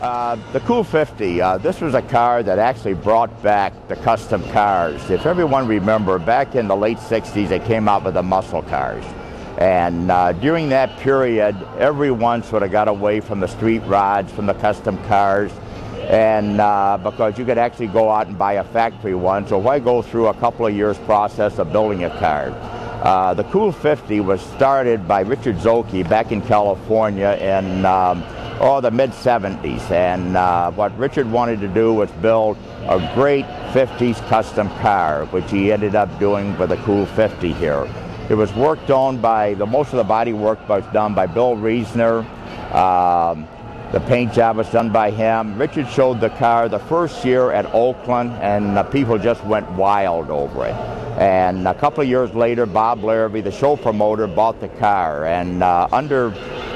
The Cool 50, this was a car that actually brought back the custom cars. If everyone remember, back in the late 60s, they came out with the muscle cars. And during that period, everyone sort of got away from the street rods, from the custom cars, and because you could actually go out and buy a factory one. So why go through a couple of years process of building a car? The Cool 50 was started by Richard Zoke back in California in the mid-70s. And what Richard wanted to do was build a great 50s custom car, which he ended up doing with the Cool 50 here. It was worked on by, most of the body work was done by Bill Reisner. The paint job was done by him. Richard showed the car the first year at Oakland, and people just went wild over it. And a couple of years later, Bob Larrabee, the show promoter, bought the car. And under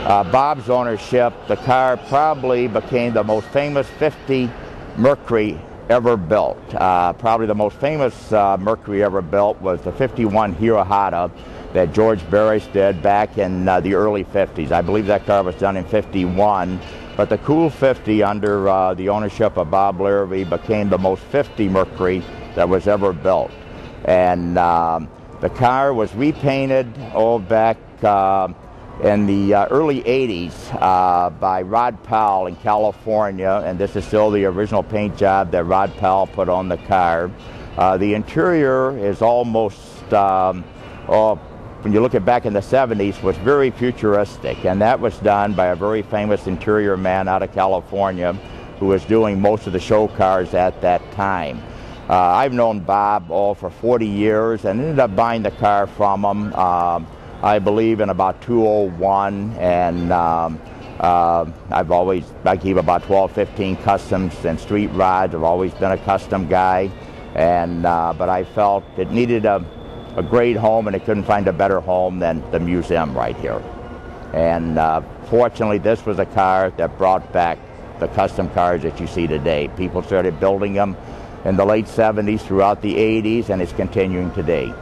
Bob's ownership, the car probably became the most famous 50 Mercury ever built. Probably the most famous Mercury ever built was the 51 Hirohata that George Barris did back in the early 50s. I believe that car was done in 51, but the Cool 50 under the ownership of Bob Larrabee became the most 50 Mercury that was ever built. And the car was repainted back in the early 80s by Rod Powell in California, and this is still the original paint job that Rod Powell put on the car. The interior is almost, when you look at back in the 70s, was very futuristic, and that was done by a very famous interior man out of California who was doing most of the show cars at that time. I've known Bob for 40 years and ended up buying the car from him, I believe in about 2001, and I keep about 12, 15 customs and street rides. I've always been a custom guy, and but I felt it needed a great home, and it couldn't find a better home than the museum right here. And fortunately, this was a car that brought back the custom cars that you see today. People started building them in the late 70s, throughout the 80s, and it's continuing today.